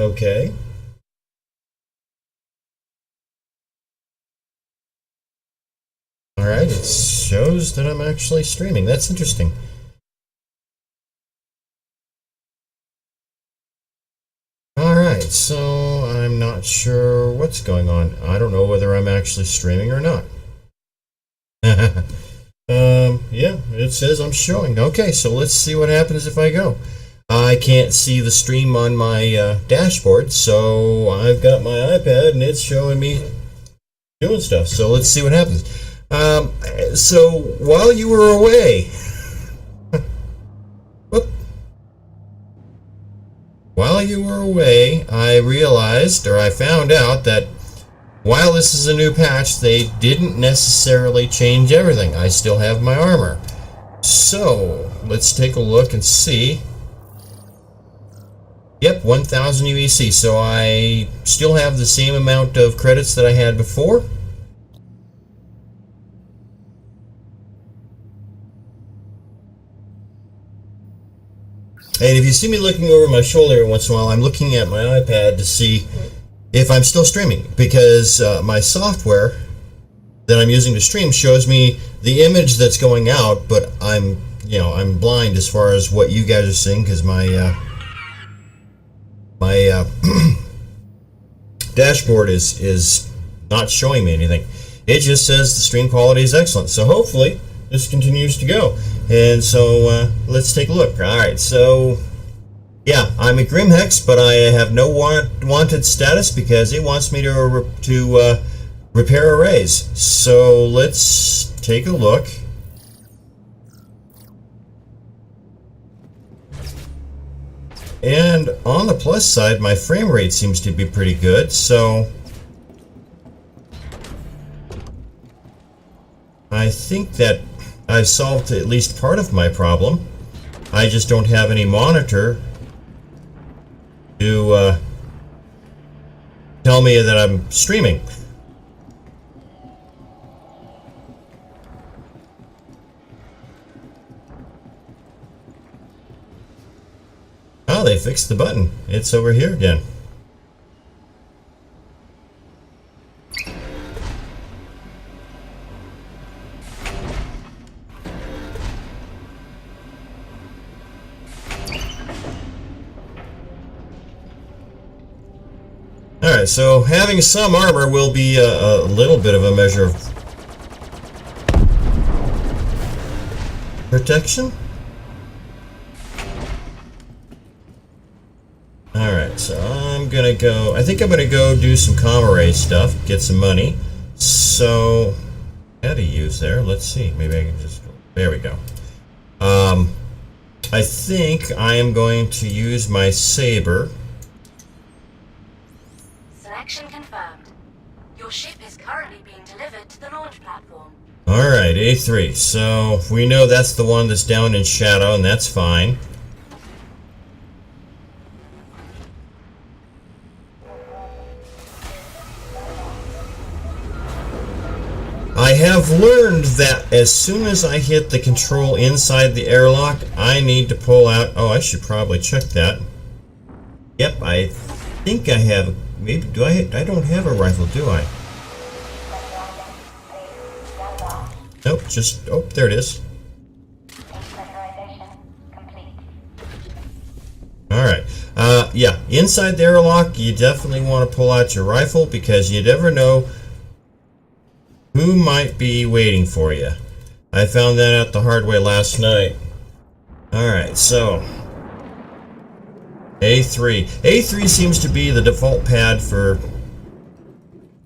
Okay. All right. It shows that I'm actually streaming. That's interesting. All right. So I'm not sure what's going on. I don't know whether I'm actually streaming or not. Yeah, it says I'm showing. Okay, so let's see what happens if I go. I can't see the stream on my dashboard, so I've got my iPad and it's showing me doing stuff. So let's see what happens. So while you were away, whoop, while you were away, I realized or I found out that while this is a new patch, they didn't necessarily change everything. I still have my armor. So let's take a look and see. Yep, 1000 UEC. So I still have the same amount of credits that I had before. And if you see me looking over my shoulder every once in a while, I'm looking at my iPad to see if I'm still streaming, because my software that I'm using to stream shows me the image that's going out, but I'm blind as far as what you guys are seeing, because my dashboard is not showing me anything. It just says the stream quality is excellent. So hopefully this continues to go. And so let's take a look. All right, so yeah, I'm a Grim Hex, but I have no wanted status because it wants me to repair arrays. So let's take a look. And on the plus side, my frame rate seems to be pretty good, so I think that I've solved at least part of my problem. I just don't have any monitor to tell me that I'm streaming. Oh, they fixed the button. It's over here again. Alright, so having some armor will be a little bit of a measure of protection. Alright, so I think I'm gonna go do some Comaray stuff, get some money. So, how to use there, let's see, maybe I can just go, there we go. I think I am going to use my Sabre. Selection confirmed. Your ship is currently being delivered to the launch platform. Alright, A3, so we know that's the one that's down in shadow, and that's fine. I have learned that as soon as I hit the control inside the airlock, I need to pull out. Oh, I should probably check that. Yep, I think I have. Maybe do I? I don't have a rifle, do I? Nope. Just there it is. All right. Yeah. Inside the airlock, you definitely want to pull out your rifle because you never know who might be waiting for you. I found that out the hard way last night. Alright, so A3. A3 seems to be the default pad for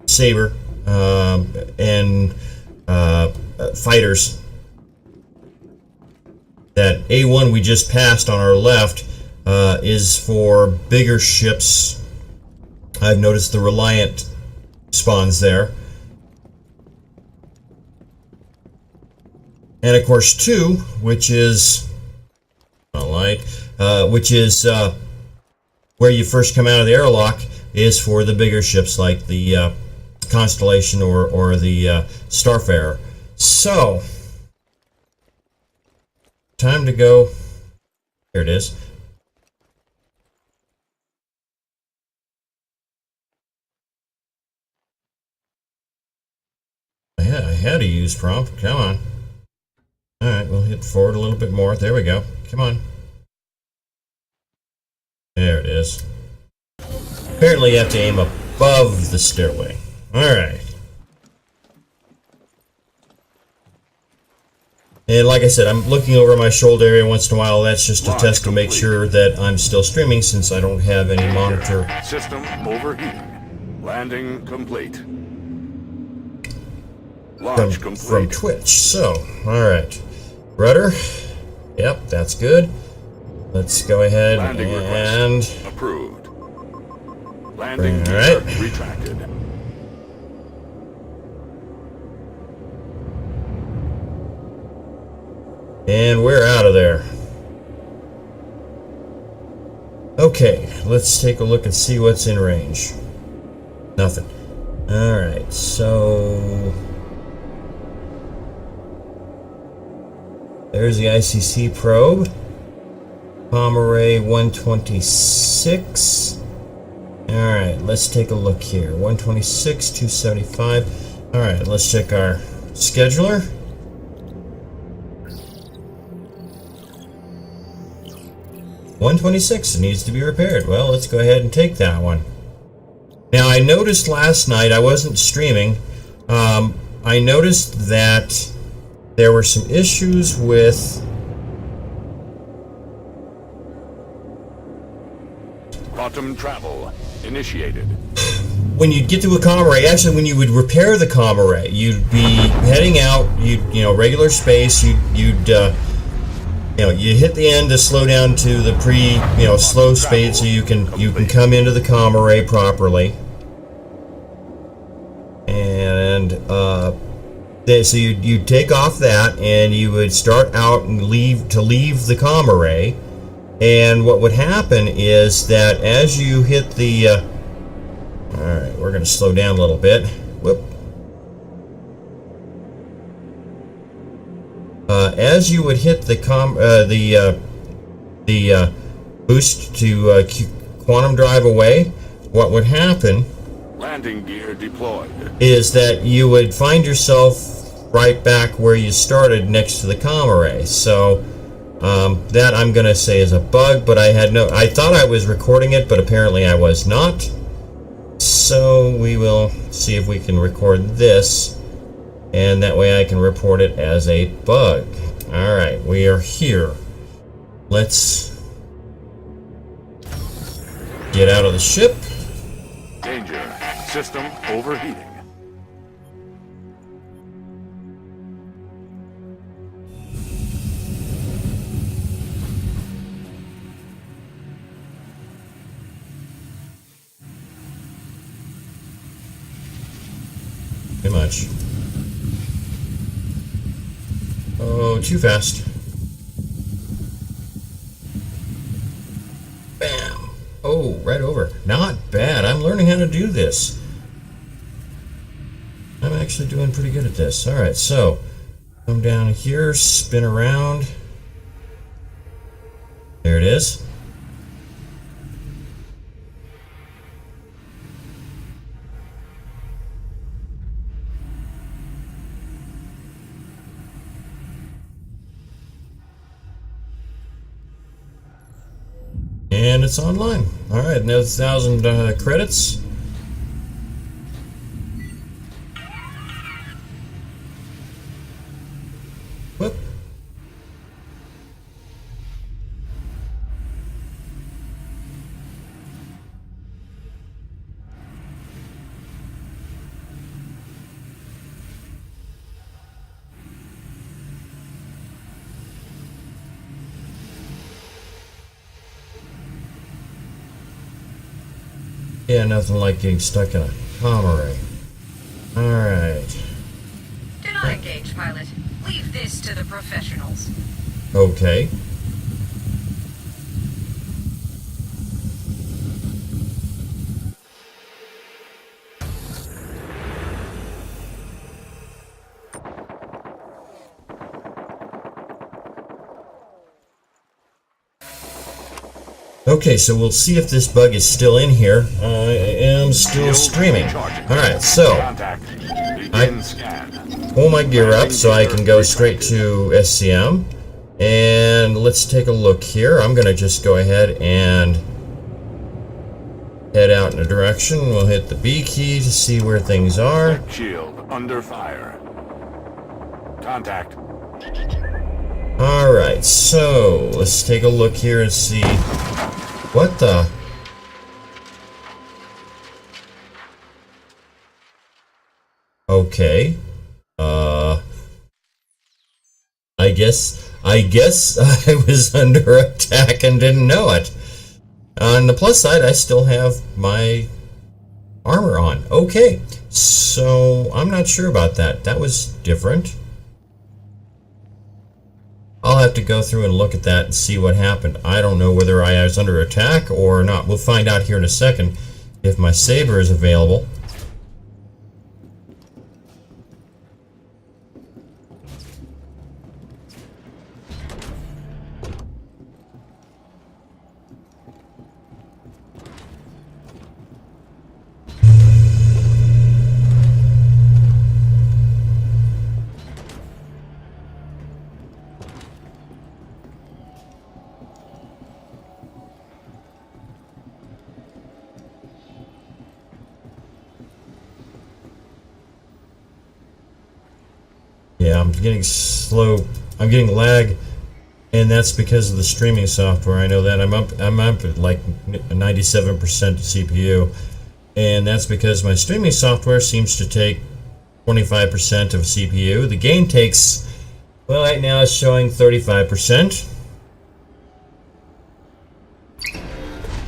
Sabre and fighters. That A1 we just passed on our left is for bigger ships. I've noticed the Reliant spawns there. And of course 2, which is where you first come out of the airlock, is for the bigger ships like the Constellation or the Starfarer. So, time to go. Here it is. had a use prompt. Come on. Alright, we'll hit forward a little bit more. There we go. Come on. There it is. Apparently you have to aim above the stairway. Alright. And like I said, I'm looking over my shoulder every once in a while. That's just a test to make sure that I'm still streaming since I don't have any monitor. System overheating. Landing complete. Launch complete. From Twitch. So, alright. Rudder. Yep, that's good. Let's go ahead Landing and... request approved. Landing Alright. retracted. And we're out of there. Okay, let's take a look and see what's in range. Nothing. Alright, so... there's the ICC probe. Palm array 126. Alright, let's take a look here. 126, 275. Alright, let's check our scheduler. $126 needs to be repaired. Well, let's go ahead and take that one. Now, I noticed last night, I wasn't streaming, I noticed that there were some issues with Quantum travel initiated. when you get to a comm array. Actually, when you would repair the comm array, you'd be heading out, you know, regular space, you'd you hit the end to slow down to the slow speed so you can come into the comm array properly. And so you'd take off that and you would start out and leave the comm array. And what would happen is that as you hit the alright, we're gonna slow down a little bit. Whoop. As you would hit the boost to quantum drive away, what would happen Landing gear deployed. is that you would find yourself right back where you started next to the comm array. So that I'm gonna say is a bug, but I thought I was recording it, but apparently I was not. So we will see if we can record this. And that way I can report it as a bug. Alright, we are here. Let's get out of the ship. Danger. System overheating. Too much. Oh, too fast. Bam! Oh, right over. Not bad. I'm learning how to do this. I'm actually doing pretty good at this. Alright, so come down here, spin around. There it is. And it's online. Alright, another 1,000 credits. Whoop. Yeah, nothing like getting stuck in a comm array. Alright. Do not engage, pilot. Leave this to the professionals. Okay. Okay, so we'll see if this bug is still in here. I am still streaming. Alright, so Begin scan. pull my gear up so I can go straight to SCM. And let's take a look here. I'm going to just go ahead and head out in a direction. We'll hit the B key to see where things are. Shield under fire. Contact. Alright, so let's take a look here and see what the... Okay. I guess I was under attack and didn't know it. On the plus side, I still have my armor on. Okay, so I'm not sure about that. That was different. I'll have to go through and look at that and see what happened. I don't know whether I was under attack or not. We'll find out here in a second if my Sabre is available. Yeah, I'm getting slow. I'm getting lag, and that's because of the streaming software. I know that I'm up at like 97% CPU, and that's because my streaming software seems to take 25% of CPU. The game takes, well, right now it's showing 35%.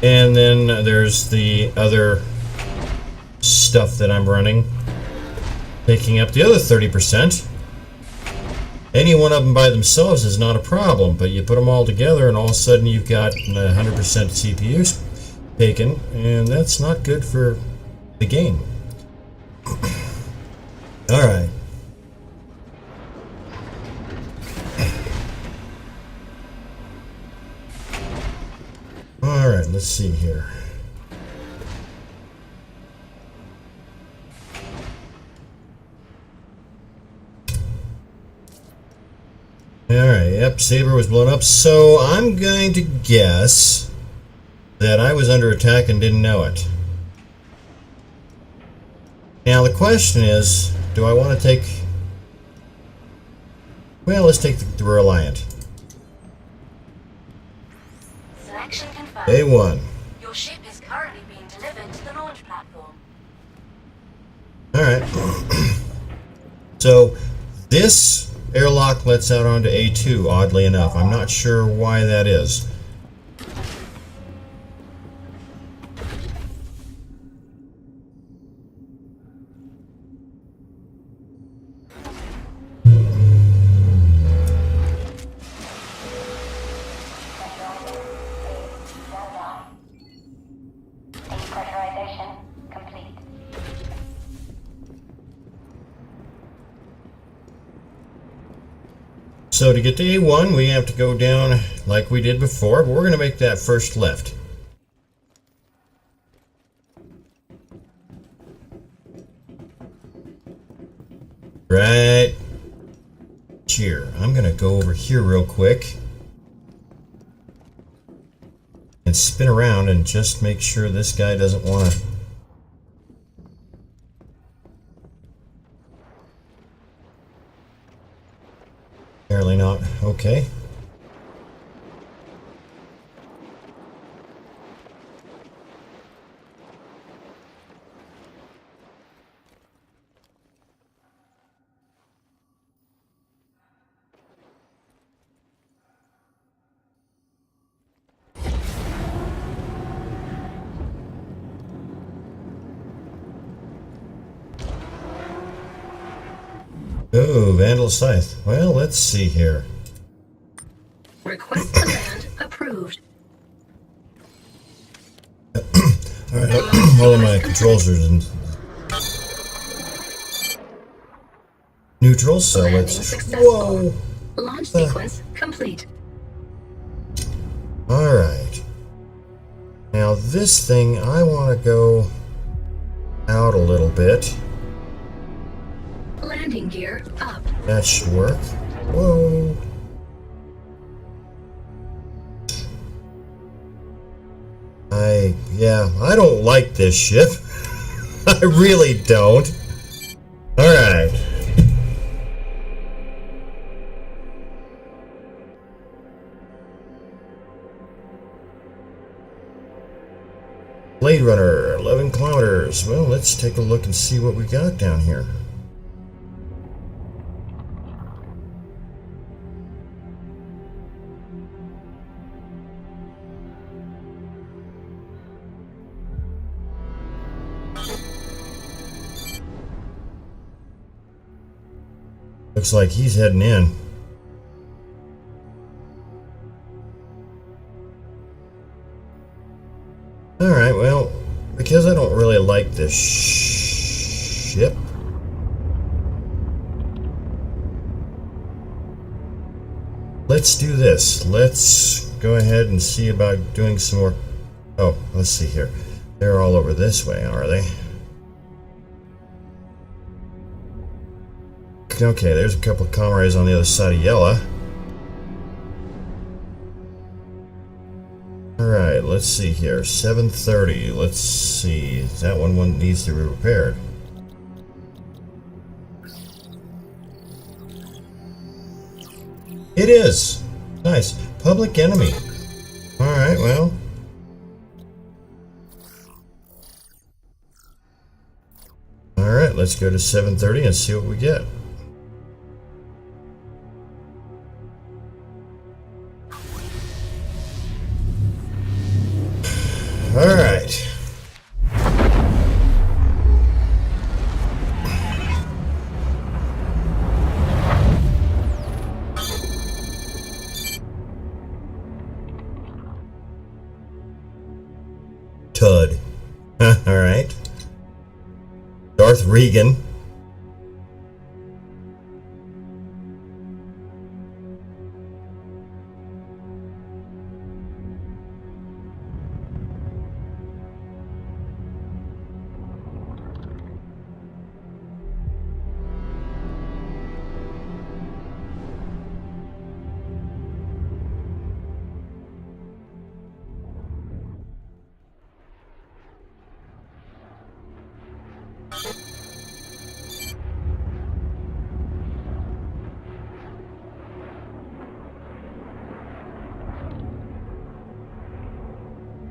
And then there's the other stuff that I'm running, taking up the other 30%. Any one of them by themselves is not a problem, but you put them all together and all of a sudden you've got 100% CPU taken, and that's not good for the game. Alright. Alright, let's see here. Alright, yep, Sabre was blown up, so I'm going to guess that I was under attack and didn't know it. Now the question is, do I want to take... Well, let's take the Reliant. Selection confirmed. A1. Your ship is currently being delivered to the launch platform. Alright. So, this airlock lets out onto A2, oddly enough. I'm not sure why that is. Pressurization complete. So to get to A1, we have to go down like we did before, but we're going to make that first left. Right here. I'm going to go over here real quick and spin around and just make sure this guy doesn't want to... Apparently not. Okay. Oh, Vandal Scythe. Well, let's see here. Request command approved. Alright, all of my controls are in neutral, so Landing let's... successful. Whoa! Launch sequence complete. Alright. Now this thing, I want to go out a little bit. Landing gear up. That should work. Whoa. I don't like this ship. I really don't. Alright. Blade Runner, 11 kilometers. Well, let's take a look and see what we got down here. Looks like he's heading in. Alright, well, because I don't really like this ship, let's do this. Let's go ahead and see about doing some more. Oh, let's see here. They're all over this way, are they? Okay, there's a couple of comrades on the other side of Yella. Alright, let's see here. 7:30. Let's see. That one needs to be repaired. It is. Nice. Public Enemy. Alright, well. Alright, let's go to 7:30 and see what we get. Alright. Tud. Alright. Darth Regan.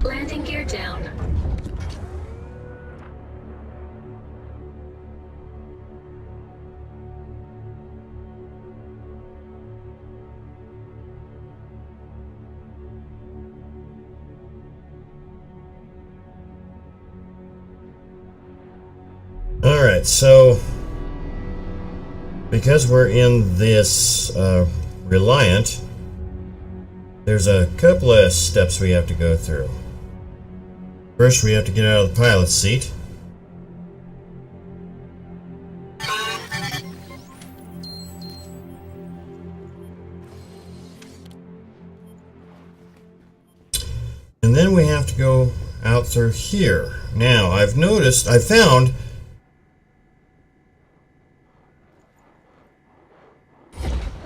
Landing gear down. Alright, so because we're in this Reliant, there's a couple of steps we have to go through. First, we have to get out of the pilot's seat. And then we have to go out through here. Now, I found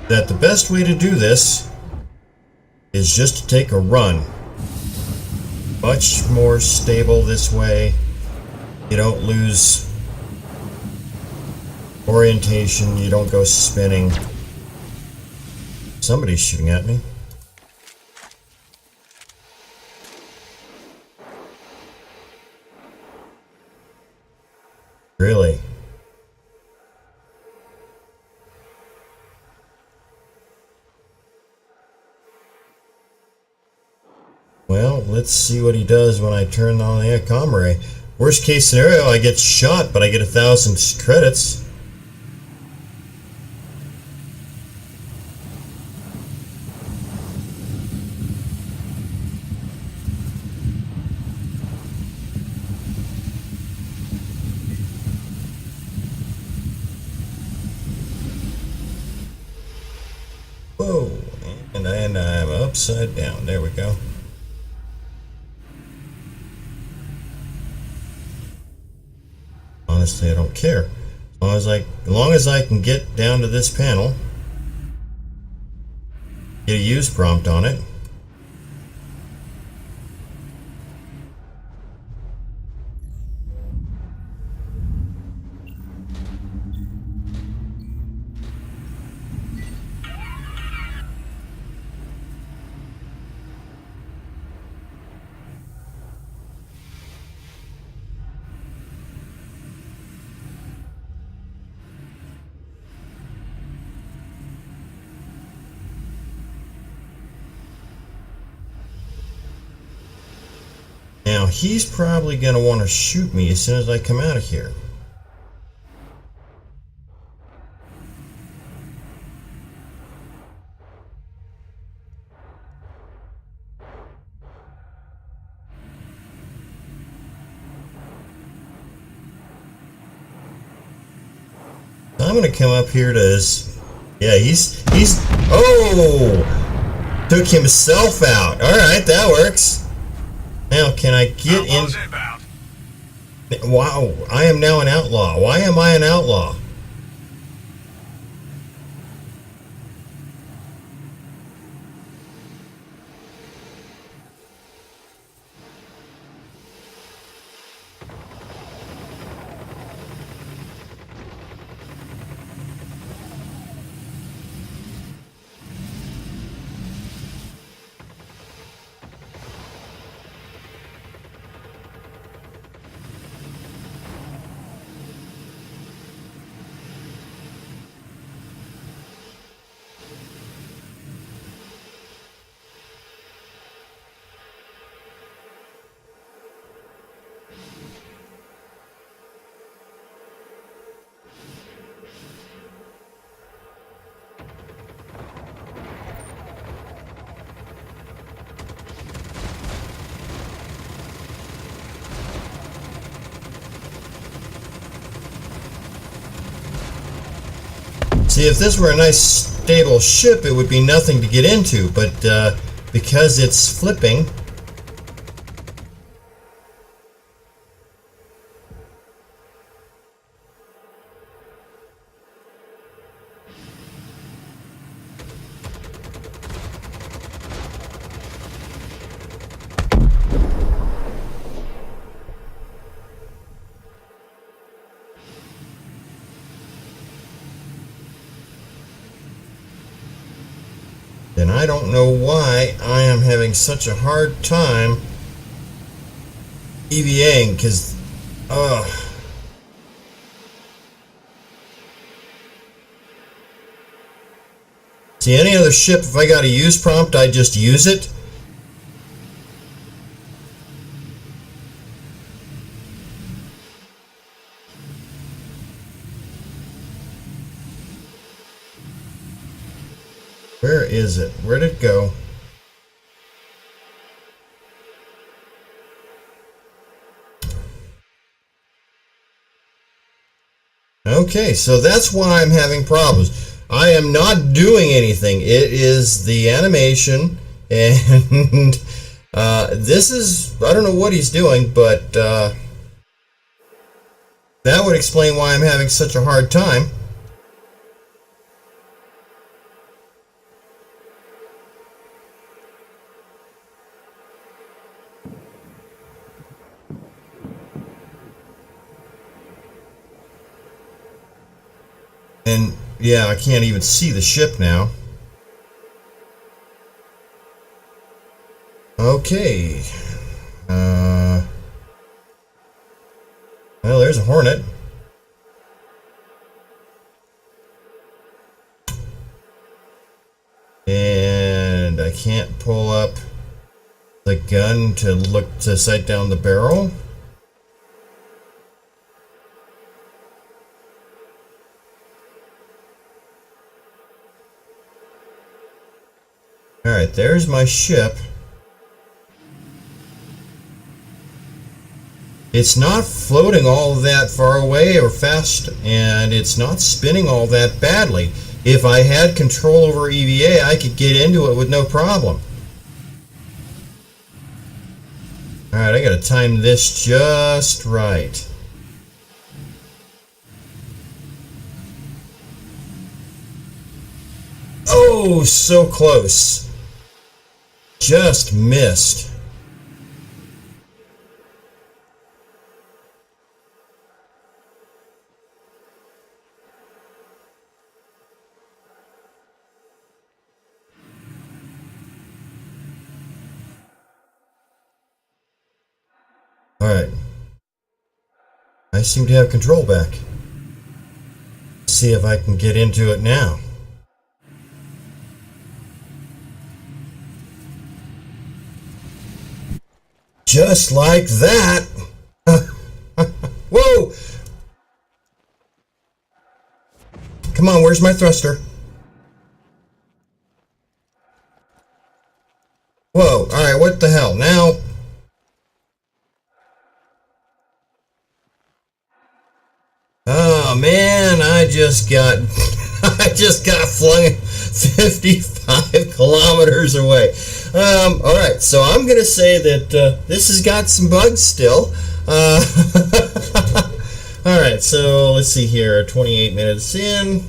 that the best way to do this is just to take a run. Much more stable this way. You don't lose orientation, you don't go spinning. Somebody's shooting at me. Really? Well, let's see what he does when I turn on the comm array. Worst case scenario, I get shot, but I get 1,000 credits. Whoa, and I'm upside down. There we go. Honestly, I don't care. As long as I can get down to this panel, get a use prompt on it. Now, he's probably going to want to shoot me as soon as I come out of here. I'm going to come up here to his... Yeah, he's... Oh! Took himself out. Alright, that works. Now, can I get in? Wow, I am now an outlaw. Why am I an outlaw? See, if this were a nice stable ship, it would be nothing to get into, but because it's flipping, then I don't know why I am having such a hard time EVAing, because, see, any other ship, if I got a use prompt, I just use it. Where is it? Where'd it go? Okay, so that's why I'm having problems. I am not doing anything. It is the animation, and this is, I don't know what he's doing, but that would explain why I'm having such a hard time. And yeah, I can't even see the ship now. Okay. Well, there's a Hornet. And I can't pull up the gun to look to sight down the barrel. Alright, there's my ship. It's not floating all that far away or fast, and it's not spinning all that badly. If I had control over EVA, I could get into it with no problem. Alright, I gotta time this just right. Oh, so close. Just missed. Alright. I seem to have control back. See if I can get into it now. Just like that. Whoa! Come on, where's my thruster? Whoa, alright, what the hell? Now... Oh man, I just got flung 55 kilometers away. Alright, so I'm gonna say that this has got some bugs still. Alright, so let's see here, 28 minutes in.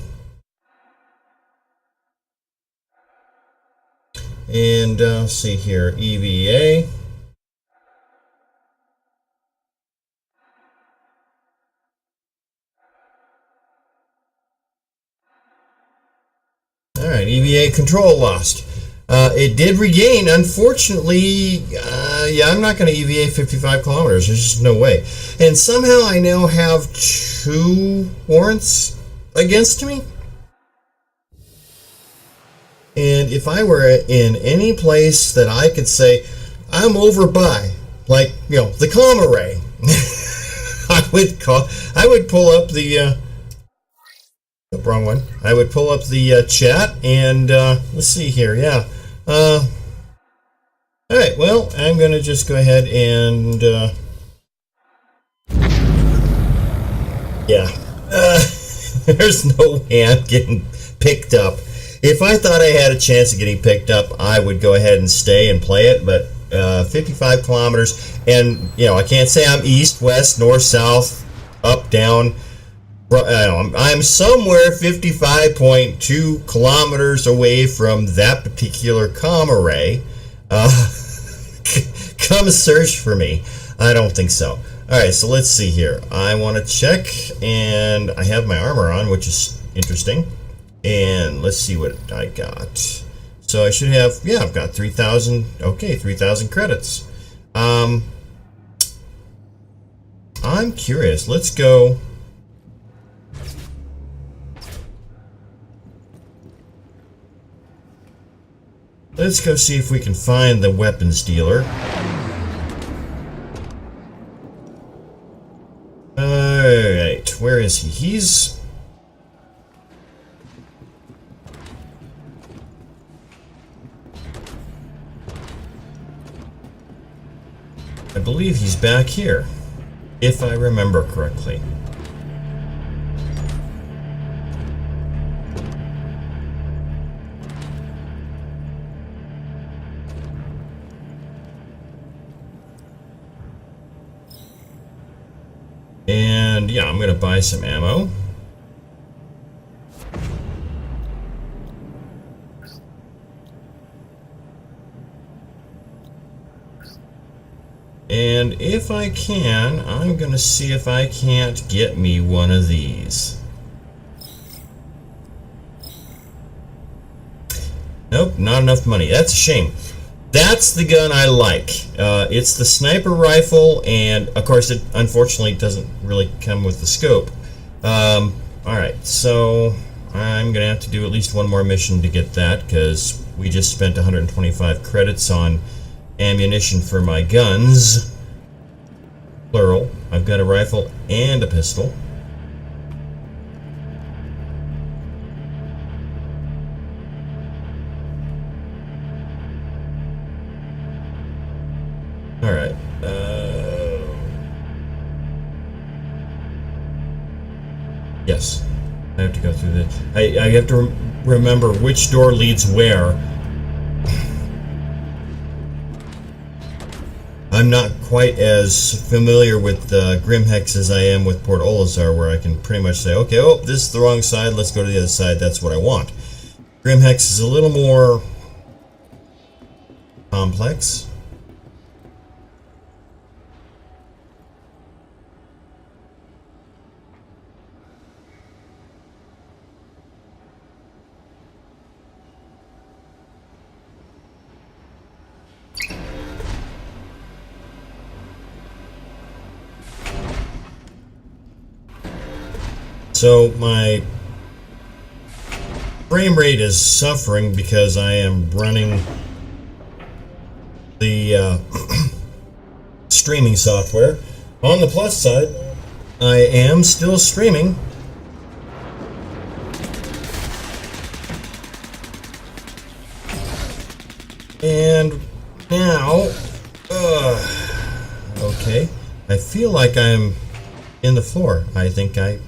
And let's see here, EVA. Alright, EVA control lost. It did regain. Unfortunately, yeah, I'm not going to EVA 55 kilometers. There's just no way. And somehow I now have 2 warrants against me. And if I were in any place that I could say, I'm over by, like, you know, the comma ray, I would pull up the wrong one. I would pull up the chat and let's see here. Yeah. All right. Well, I'm gonna just go ahead and yeah. There's no way I'm getting picked up. If I thought I had a chance of getting picked up, I would go ahead and stay and play it. But 55 kilometers, and you know, I can't say I'm east, west, north, south, up, down. I'm somewhere 55.2 kilometers away from that particular comma ray. Come search for me. I don't think so. Alright, so let's see here. I want to check, and I have my armor on, which is interesting. And let's see what I got. So I should have, yeah, I've got 3,000, okay, 3,000 credits. I'm curious. Let's go. Let's go see if we can find the weapons dealer. Alright, where is he? He's... I believe he's back here, if I remember correctly. And yeah, I'm gonna buy some ammo. And if I can, I'm gonna see if I can't get me one of these. Nope, not enough money. That's a shame. That's the gun I like. It's the sniper rifle, and of course it unfortunately doesn't really come with the scope. Alright, so I'm gonna have to do at least one more mission to get that, because we just spent 125 credits on ammunition for my guns. Plural. I've got a rifle and a pistol. Alright. Yes. I have to go through this. I have to remember which door leads where. I'm not quite as familiar with Grimhex as I am with Port Olisar, where I can pretty much say, okay, oh, this is the wrong side, let's go to the other side, that's what I want. Grimhex is a little more complex. So my frame rate is suffering because I am running the streaming software. On the plus side, I am still streaming. And now, okay, I feel like I'm in the floor. I think I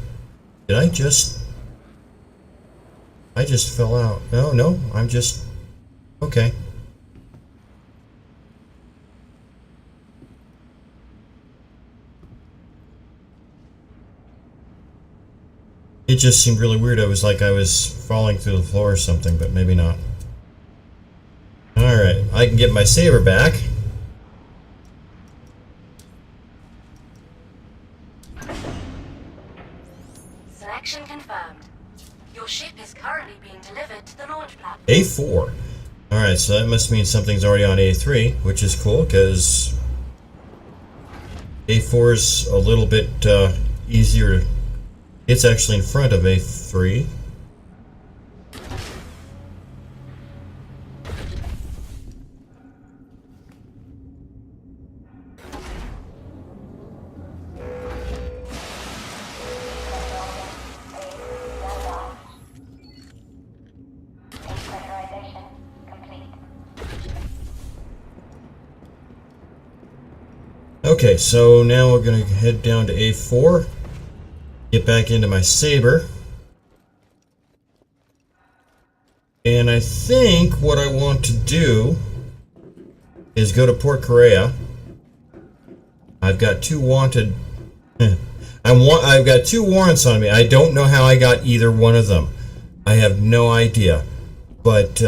just fell out. No, I'm just, okay. It just seemed really weird. It was like I was falling through the floor or something, but maybe not. Alright, I can get my Sabre back. Selection confirmed. Your ship is currently being delivered to the launch platform. A4. Alright, so that must mean something's already on A3, which is cool, because A4 is a little bit easier. It's actually in front of A3. Okay, so now we're going to head down to A4, get back into my Sabre, and I think what I want to do is go to Port Korea. I've got two wanted, I've got two warrants on me. I don't know how I got either one of them. I have no idea, but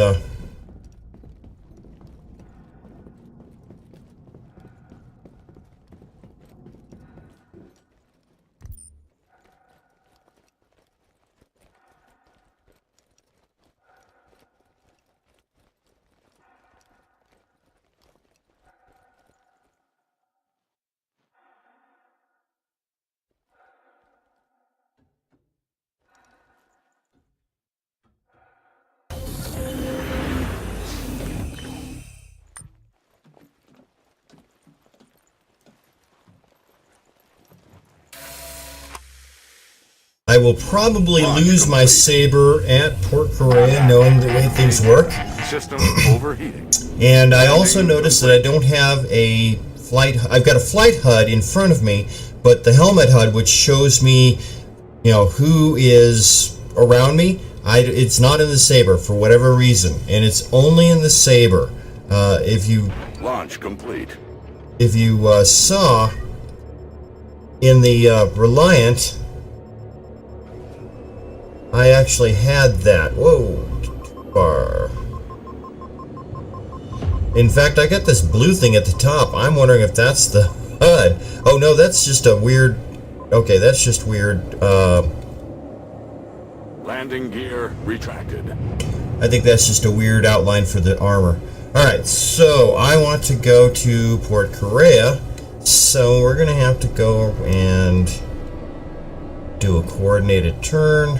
I will probably lose my Sabre at Port Korea, knowing the way things work. System overheating. And I also noticed that I don't have a flight. I've got a flight HUD in front of me, but the helmet HUD, which shows me, you know, who is around me, it's not in the Sabre for whatever reason, and it's only in the Sabre. If you Launch complete. Saw in the Reliant, I actually had that. Whoa, far. In fact, I got this blue thing at the top. I'm wondering if that's the HUD. Oh no, that's just a weird. Okay, that's just weird. Landing gear retracted. I think that's just a weird outline for the armor. Alright, so I want to go to Port Korea. So we're going to have to go and do a coordinated turn.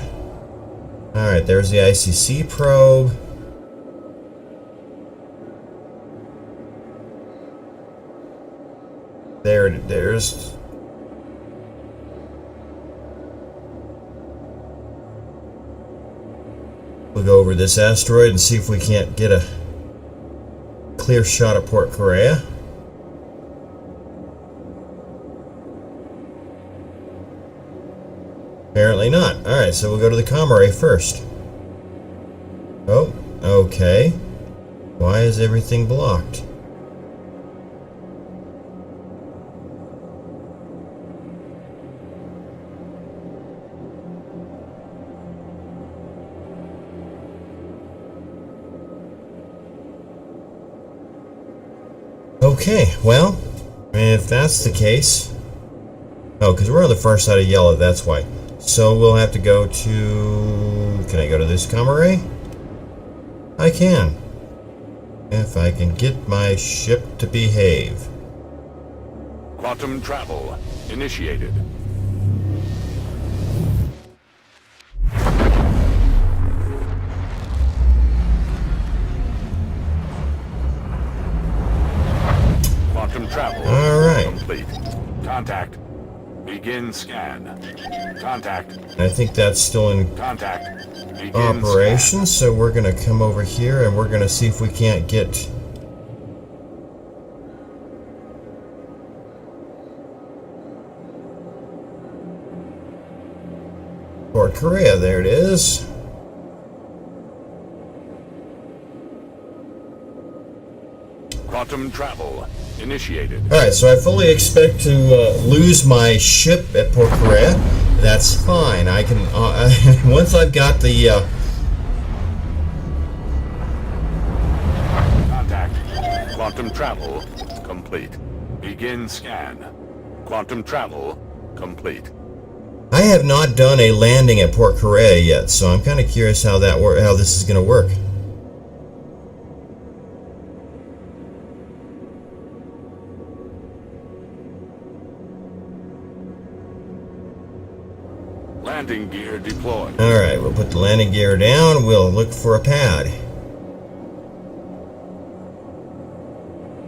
Alright, there's the ICC probe. There's... We'll go over this asteroid and see if we can't get a clear shot at Port Korea. Apparently not. Alright, so we'll go to the comm array first. Oh, okay. Why is everything blocked? Okay, well, if that's the case... Oh, because we're on the far side of yellow, that's why. So we'll have to go to... Can I go to this comm array? I can. If I can get my ship to behave. Quantum travel initiated. Quantum travel complete. Contact. Begin scan. Contact. I think that's still in Contact. Begin operation, scan. so we're going to come over here and we're going to see if we can't get... Port Korea, there it is. Quantum travel initiated. Alright, so I fully expect to lose my ship at Port Korea. That's fine. I can, once I've got the, Contact. Quantum travel complete. Begin scan. Quantum travel complete. I have not done a landing at Port Korea yet, so I'm kind of curious how this is going to work. Landing gear deployed. Alright, we'll put the landing gear down. We'll look for a pad.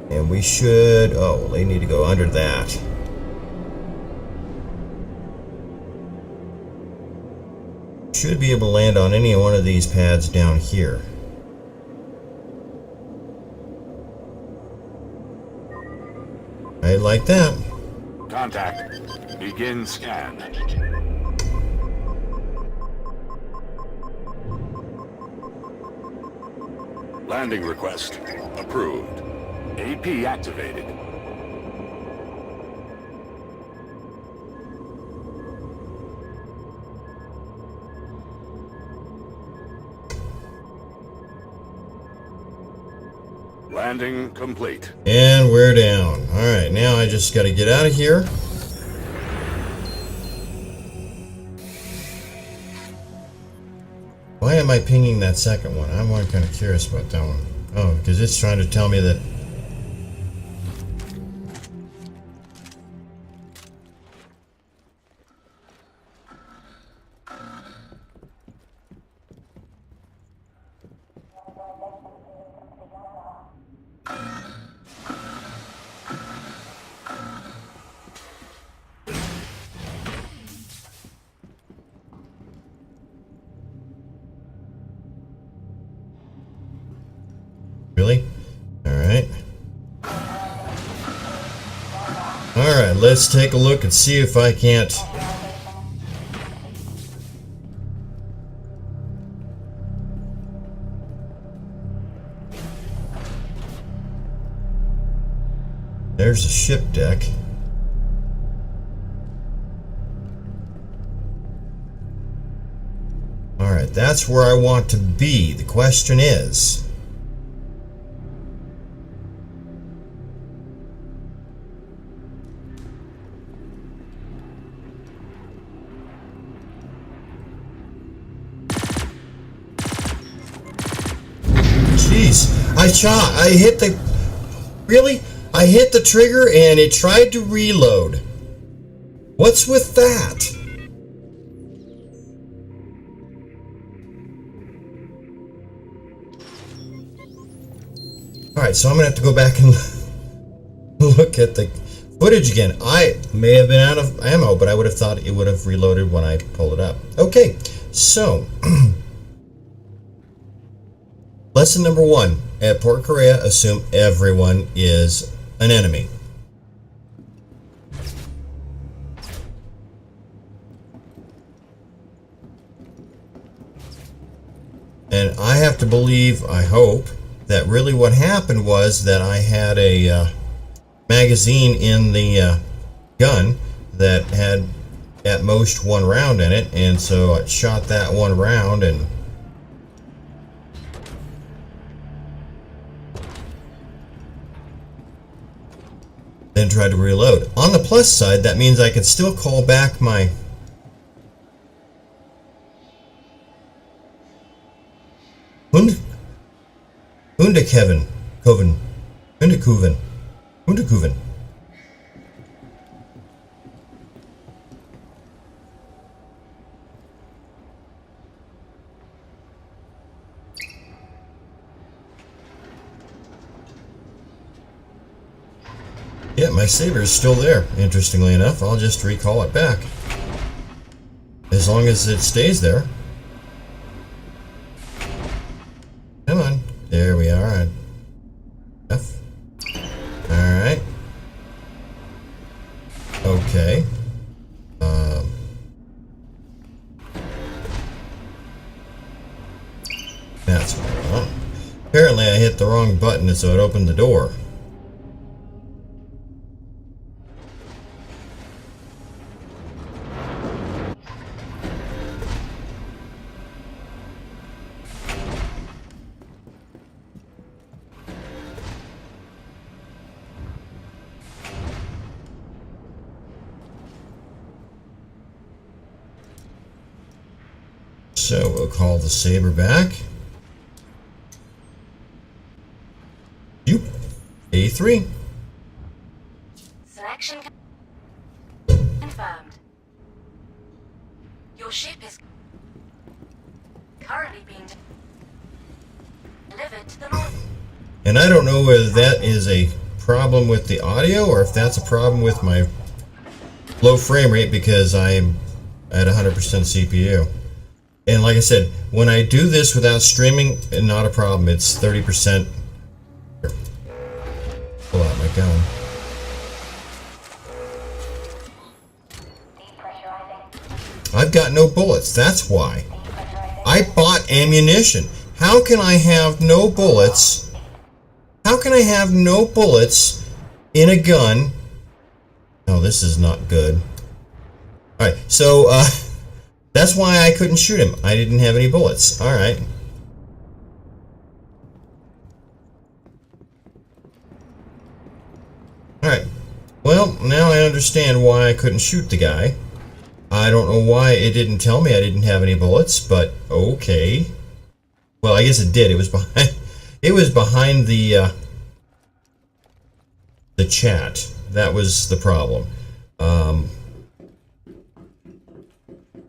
And we should... Oh, they need to go under that. Should be able to land on any one of these pads down here. Right, like that. Contact. Begin scan. Landing request approved. AP activated. Landing complete. And we're down. Alright, now I just got to get out of here. Why am I pinging that second one? I'm kind of curious about that one. Oh, because it's trying to tell me that... Really? Alright. Alright, let's take a look and see if I can't... There's the ship deck. Alright, that's where I want to be. The question is... Jeez, I hit the... Really? I hit the trigger and it tried to reload. What's with that? Alright, so I'm gonna have to go back and look at the footage again. I may have been out of ammo, but I would have thought it would have reloaded when I pulled it up. Okay, so... Lesson number 1. At Port Korea, assume everyone is an enemy. And I have to believe, I hope, that really what happened was that I had a magazine in the gun that had at most one round in it, and so I shot that one round and then try to reload. On the plus side, that means I can still call back my Hundekoven. Yeah, my Sabre is still there, interestingly enough. I'll just recall it back. As long as it stays there. Come on. There we are. F. Alright. Okay. That's what I want. Apparently I hit the wrong button, so it opened the door. So we'll call the Sabre back. A3. Selection confirmed. Your ship is currently being delivered to the north. And I don't know whether that is a problem with the audio or if that's a problem with my low frame rate because I'm at 100% CPU. And like I said, when I do this without streaming, not a problem. It's 30%. Here. Pull out my gun. I've got no bullets. That's why. I bought ammunition. How can I have no bullets? How can I have no bullets in a gun? Oh, this is not good. Alright, so, that's why I couldn't shoot him. I didn't have any bullets. Alright. Alright. Well, now I understand why I couldn't shoot the guy. I don't know why it didn't tell me I didn't have any bullets, but okay. Well, I guess it did. It was behind the chat. That was the problem.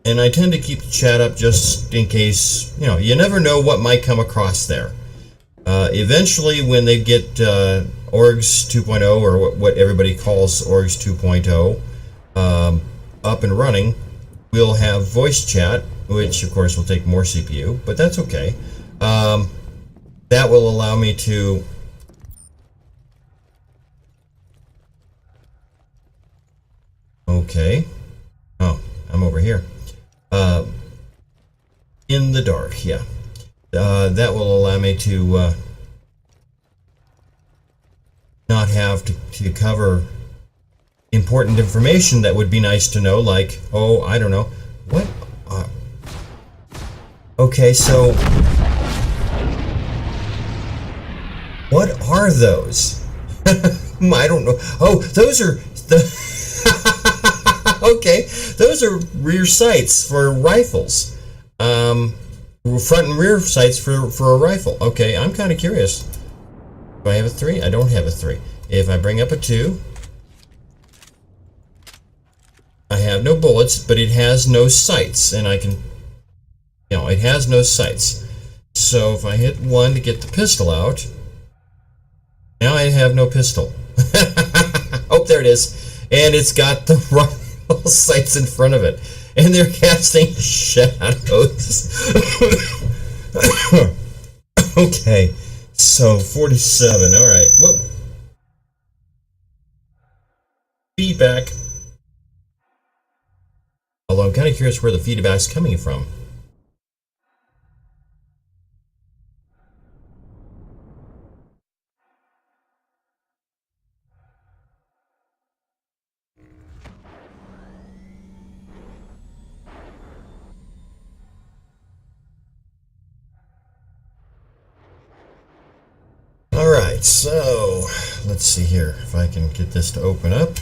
And I tend to keep the chat up just in case, you know, you never know what might come across there. Eventually, when they get Orgs 2.0, or what everybody calls Orgs 2.0, up and running, we'll have voice chat, which of course will take more CPU, but that's okay. That will allow me to okay. Oh, I'm over here. In the dark, yeah. That will allow me to not have to cover important information that would be nice to know, like, oh, I don't know. What? Okay, so what are those? I don't know. Oh, those are the okay, those are rear sights for rifles. Front and rear sights for a rifle. Okay, I'm kind of curious. Do I have a 3? I don't have a 3. If I bring up a 2, I have no bullets, but it has no sights, and I can, you know, it has no sights. So if I hit 1 to get the pistol out, now I have no pistol. Oh, there it is. And it's got the rifle sights in front of it. And they're casting shadows. Okay, so 47. All right. Whoa. Feedback. Although I'm kind of curious where the feedback's coming from. Alright, so let's see here if I can get this to open up.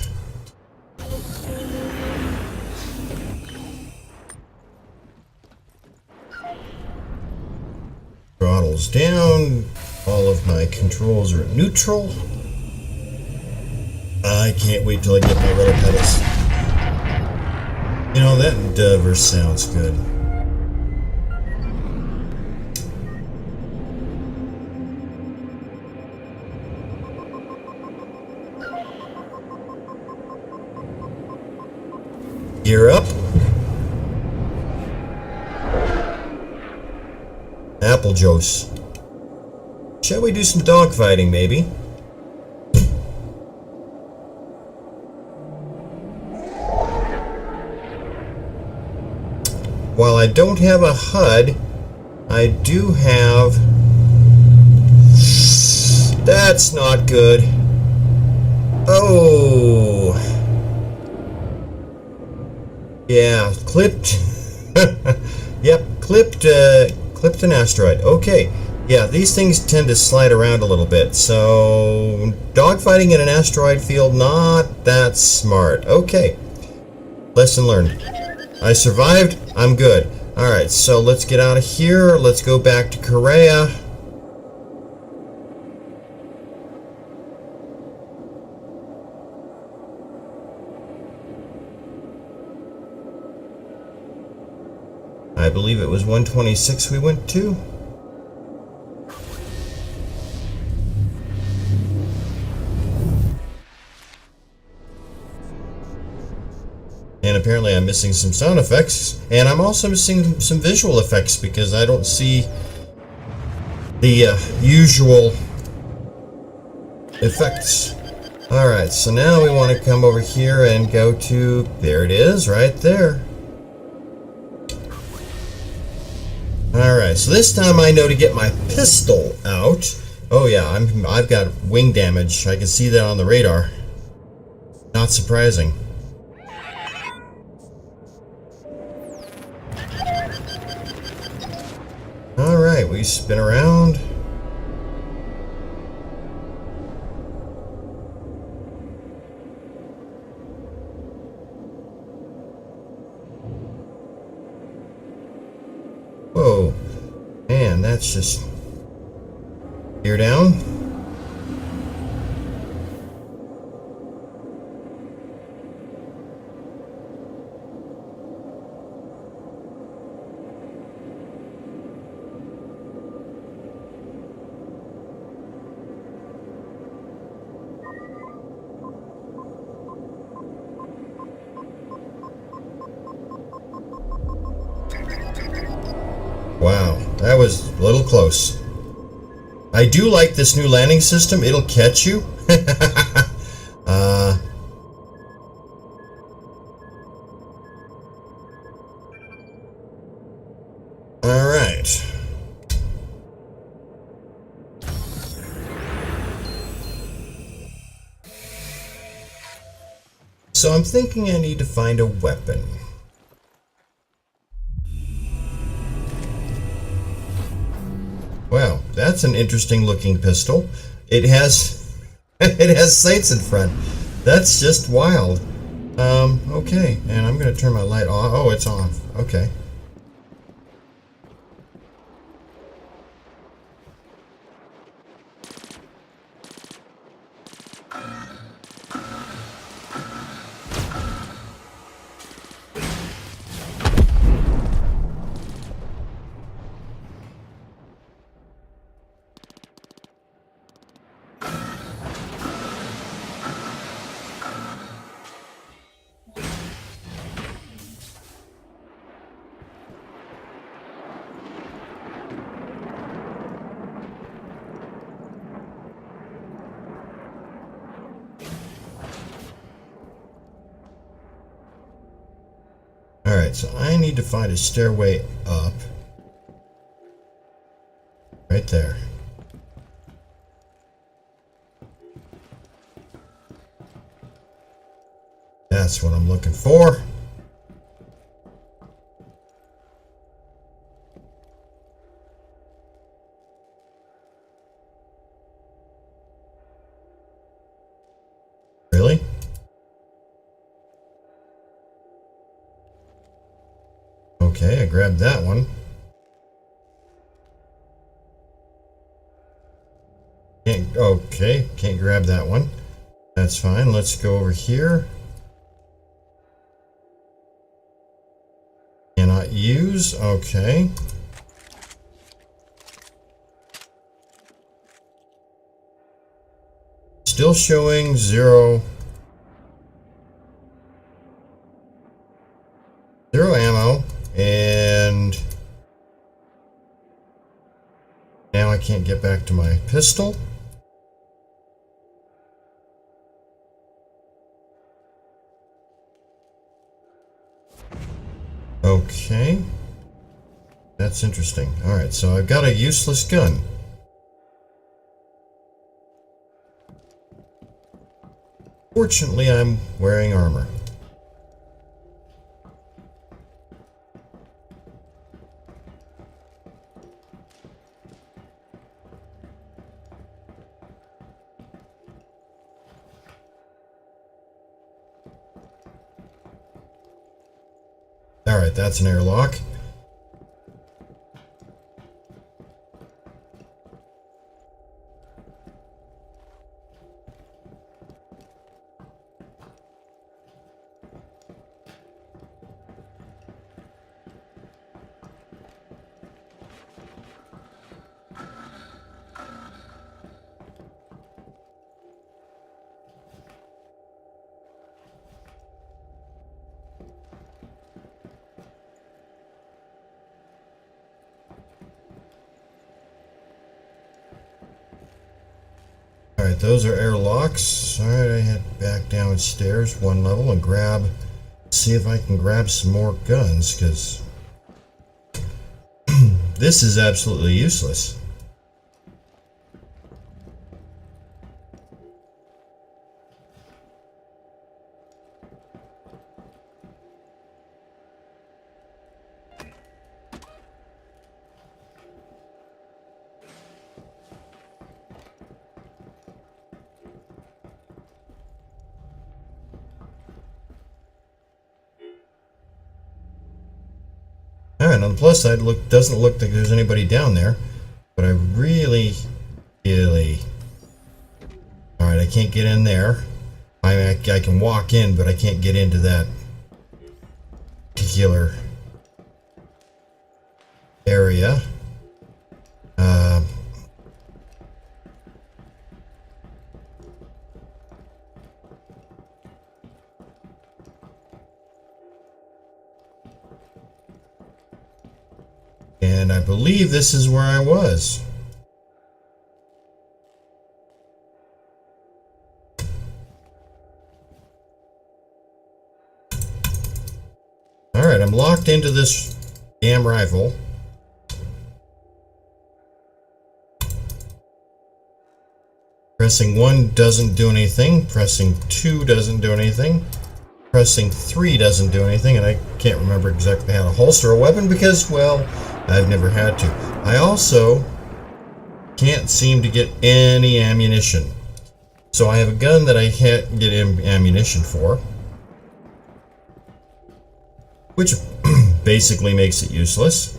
Throttles down. All of my controls are at neutral. I can't wait till I get my rudder pedals. You know, that Dover sounds good. Gear up. Apple juice. Shall we do some dogfighting, maybe? While I don't have a HUD, I do have... That's not good. Oh. Yeah, clipped. Yep, clipped an asteroid. Okay. Yeah, these things tend to slide around a little bit, so dogfighting in an asteroid field, not that smart. Okay. Lesson learned. I survived. I'm good. Alright, so let's get out of here. Let's go back to Korea. I believe it was 126 we went to. And apparently I'm missing some sound effects, and I'm also missing some visual effects because I don't see the usual effects. Alright, so now we want to come over here and go to, there it is, right there. Alright, so this time I know to get my pistol out. Oh yeah, I've got wing damage. I can see that on the radar. Not surprising. Alright, we spin around. Whoa. Man, that's just... Gear down. Wow, that was a little close. I do like this new landing system. It'll catch you. All right. So I'm thinking I need to find a weapon. Wow, that's an interesting looking pistol. It has it has sights in front. That's just wild. Okay, and I'm gonna turn my light off. Oh, it's on. Okay. Alright, so I need to find a stairway up. Right there. That's what I'm looking for. Okay, I grabbed that one. Can't grab that one. That's fine. Let's go over here. Cannot use. Okay. Still showing 0 ammo, and now I can't get back to my pistol. Okay. That's interesting. Alright, so I've got a useless gun. Fortunately, I'm wearing armor. Alright, that's an airlock. Alright, those are airlocks. Alright, I head back downstairs one level and see if I can grab some more guns, because this is absolutely useless. Alright, on the plus side, doesn't look like there's anybody down there, but I really... Alright, I can't get in there. I can walk in, but I can't get into that particular area. And I believe this is where I was. Alright, I'm locked into this damn rifle. Pressing 1 doesn't do anything. Pressing 2 doesn't do anything. Pressing 3 doesn't do anything, and I can't remember exactly how to holster a weapon because, well, I've never had to. I also can't seem to get any ammunition. So I have a gun that I can't get ammunition for, which basically makes it useless.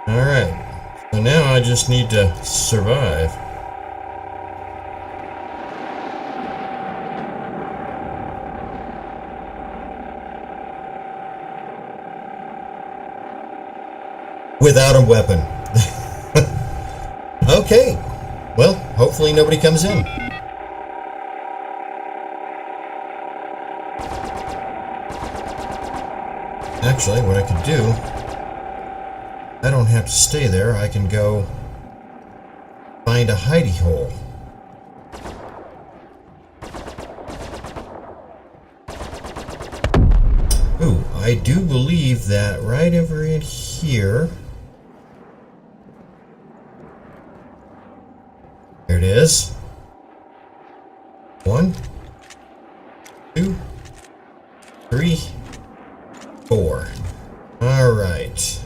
Alright, so now I just need to survive. Without a weapon. Okay, well, hopefully nobody comes in. Actually, what I could do, I don't have to stay there. I can go find a hidey hole. Ooh, I do believe that right over in here is 1, 2, 3, 4. All right.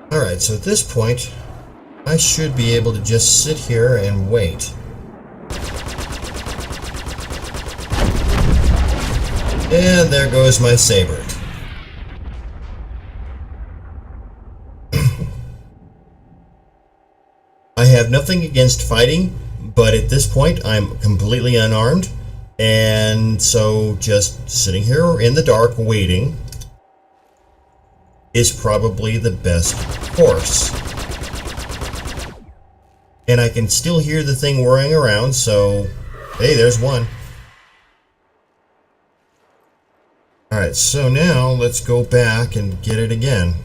Alright, so at this point, I should be able to just sit here and wait. And there goes my Sabre. I have nothing against fighting, but at this point I'm completely unarmed, and so just sitting here in the dark waiting is probably the best course. And I can still hear the thing whirring around, so hey, there's one. Alright, so now let's go back and get it again.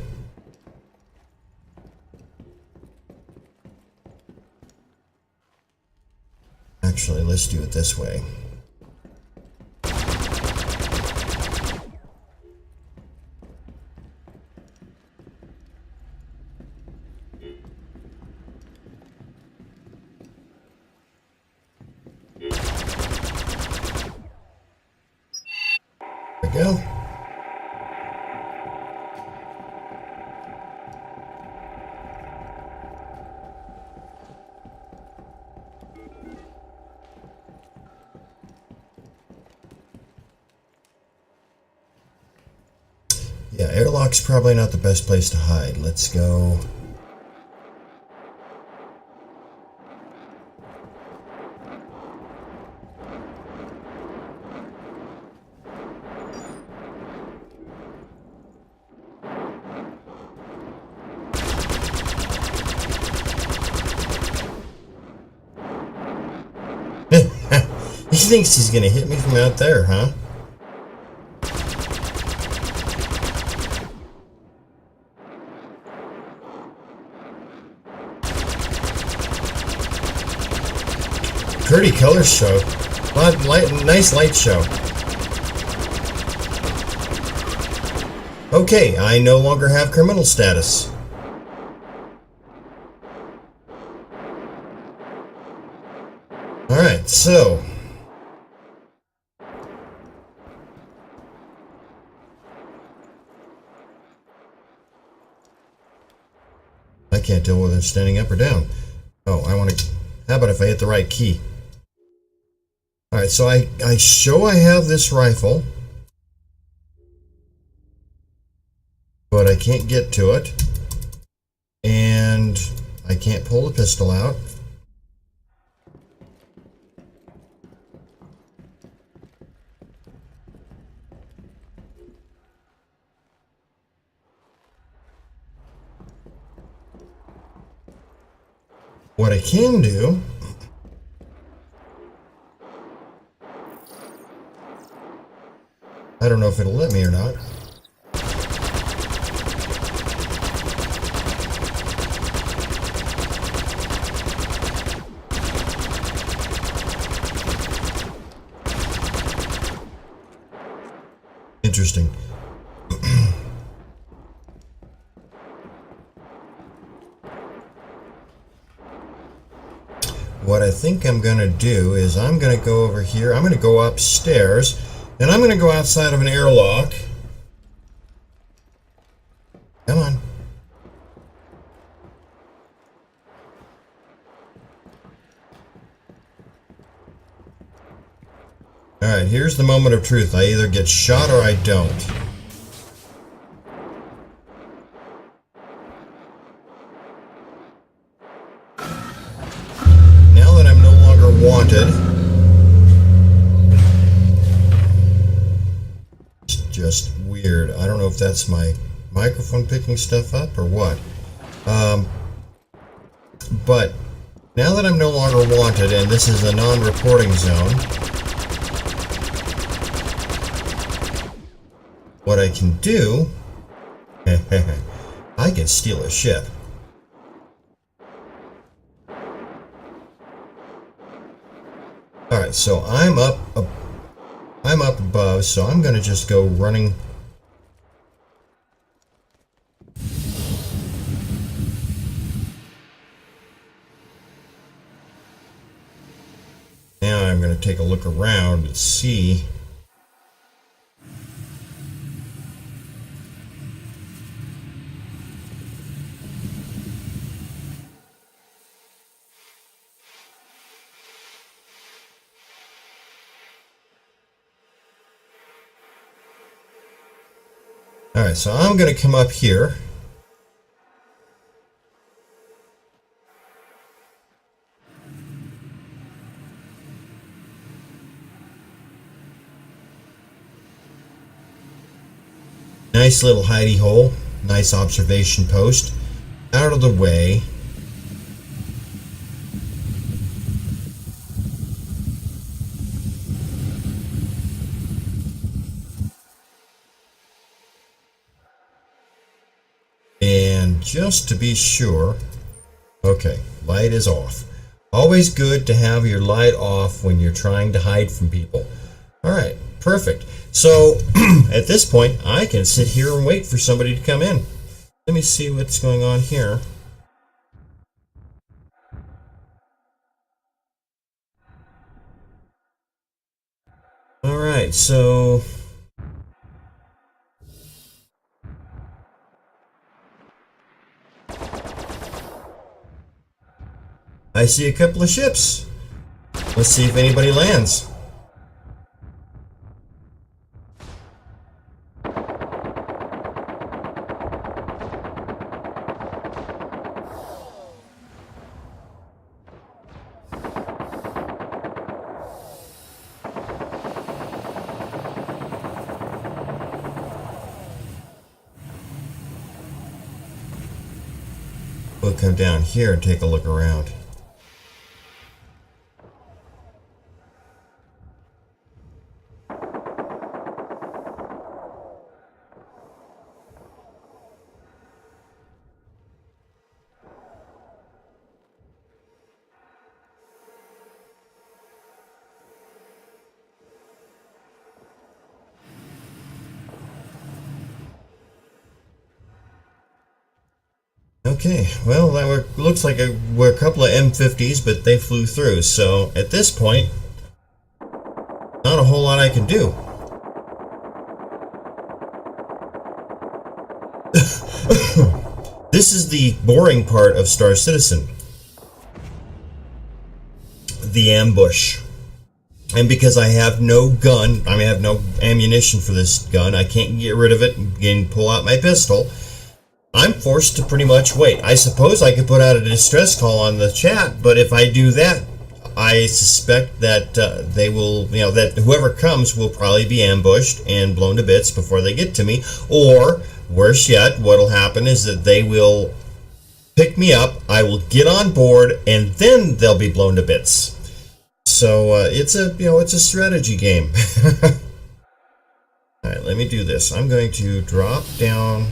Actually, let's do it this way. There we go. Yeah, airlock's probably not the best place to hide. Let's go. He thinks he's gonna hit me from out there, huh? Pretty color show. Nice light show. Okay, I no longer have criminal status. Alright, so I can't tell whether it's standing up or down. Oh, I want to... How about if I hit the right key? Alright, so I have this rifle, but I can't get to it, and I can't pull the pistol out. What I can do I don't know if it'll let me or not. Interesting. What I think I'm going to do is I'm going to go over here. I'm going to go upstairs. And I'm going to go outside of an airlock. Come on. Alright, here's the moment of truth. I either get shot or I don't. Now that I'm no longer wanted... Just weird. I don't know if that's my microphone picking stuff up or what. But now that I'm no longer wanted and this is a non-reporting zone, what I can do, I can steal a ship. Alright, so I'm up above, so I'm going to just go running. Now I'm going to take a look around and see. Alright, so I'm going to come up here. Nice little hidey hole, nice observation post, out of the way. And just to be sure, okay, light is off. Always good to have your light off when you're trying to hide from people. Alright, perfect. So, at this point, I can sit here and wait for somebody to come in. Let me see what's going on here. Alright, so... I see a couple of ships. Let's see if anybody lands. We'll come down here and take a look around. Okay, well, looks like we're a couple of M50s, but they flew through. So at this point, not a whole lot I can do. This is the boring part of Star Citizen. The ambush. And because I have no gun, I have no ammunition for this gun, I can't get rid of it and pull out my pistol. I'm forced to pretty much wait. I suppose I could put out a distress call on the chat, but if I do that, I suspect that they will, that whoever comes will probably be ambushed and blown to bits before they get to me. Or, worse yet, what'll happen is that they will pick me up, I will get on board, and then they'll be blown to bits. So it's a strategy game. All right, let me do this. I'm going to drop down.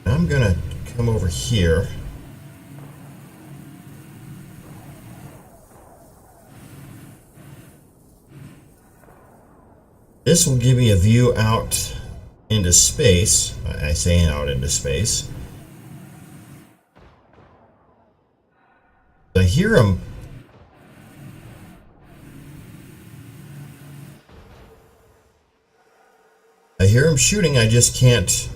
I'm gonna come over here. This will give me a view out into space. I say out into space. I hear them. I hear them shooting, I just can't.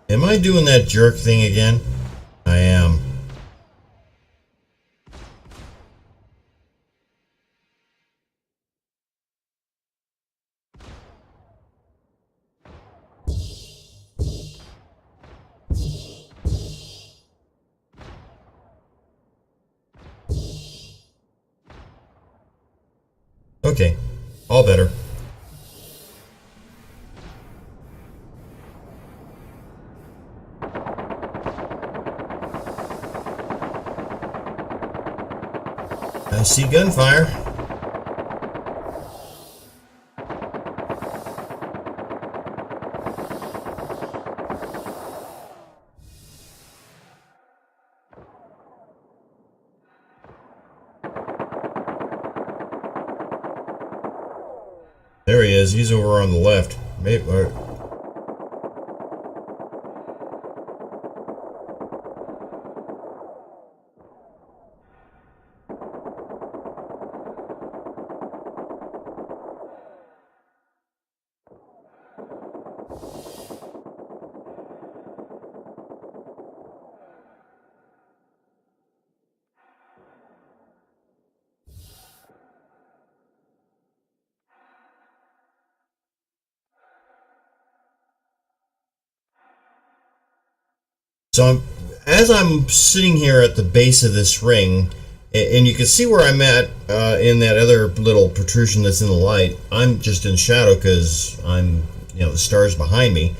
Am I doing that jerk thing again? I am. Okay, all better. I see gunfire. There he is. He's over on the left. Maybe, so as I'm sitting here at the base of this ring, and you can see where I'm at in that other little protrusion that's in the light. I'm just in shadow because the stars behind me.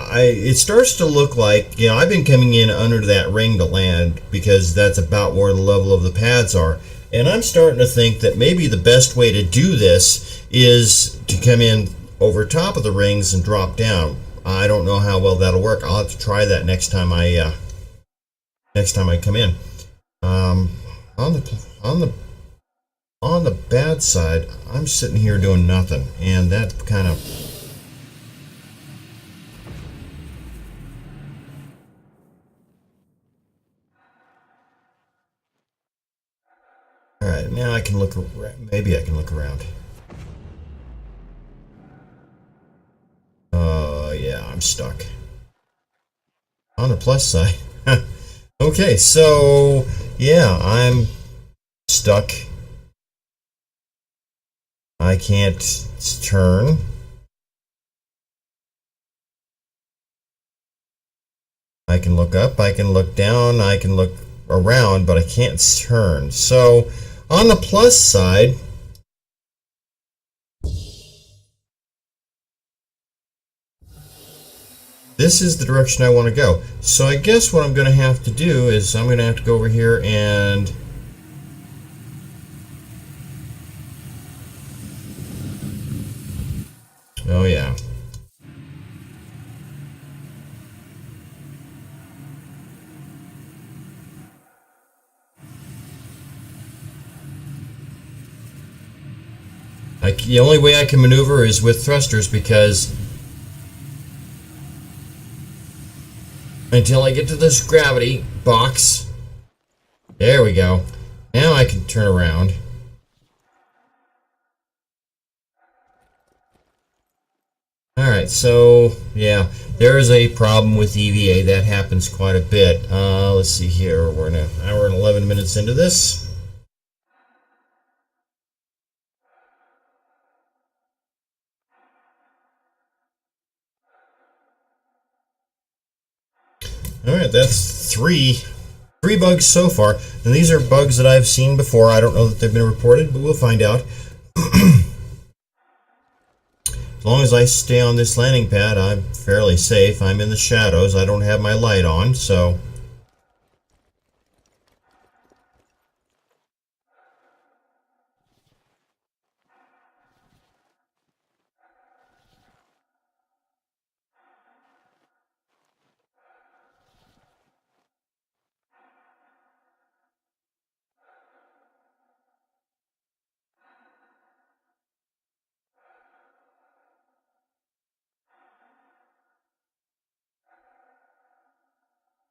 It starts to look like, I've been coming in under that ring to land because that's about where the level of the pads are. And I'm starting to think that maybe the best way to do this is to come in over top of the rings and drop down. I don't know how well that'll work. I'll have to try that next time I come in. On the bad side, I'm sitting here doing nothing, and that kind of. All right, now I can look. Maybe I can look around. Yeah, I'm stuck. On the plus side. Okay, so yeah, I'm stuck. I can't turn. I can look up, I can look down, I can look around, but I can't turn. So on the plus side, this is the direction I want to go. So I guess what I'm going to have to do is I'm going to have to go over here and oh yeah. The only way I can maneuver is with thrusters because until I get to this gravity box, there we go. Now I can turn around. Alright, so yeah, there is a problem with EVA. That happens quite a bit. Let's see here. We're an hour and 11 minutes into this. Alright, that's three bugs so far. And these are bugs that I've seen before. I don't know that they've been reported, but we'll find out. As long as I stay on this landing pad, I'm fairly safe. I'm in the shadows. I don't have my light on, so.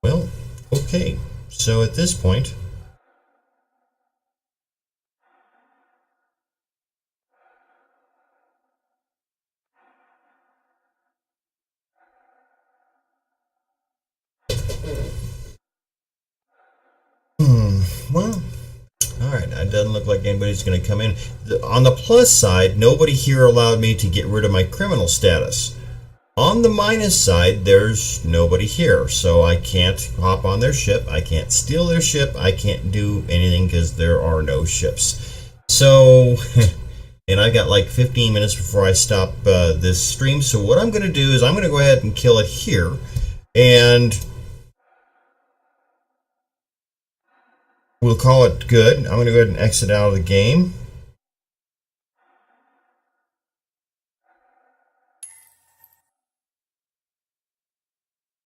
Well, okay. So at this point, well, alright, it doesn't look like anybody's going to come in. On the plus side, nobody here allowed me to get rid of my criminal status. On the minus side, there's nobody here, so I can't hop on their ship, I can't steal their ship, I can't do anything because there are no ships. So, and I got like 15 minutes before I stop this stream. So what I'm going to do is I'm going to go ahead and kill it here. And we'll call it good. I'm going to go ahead and exit out of the game.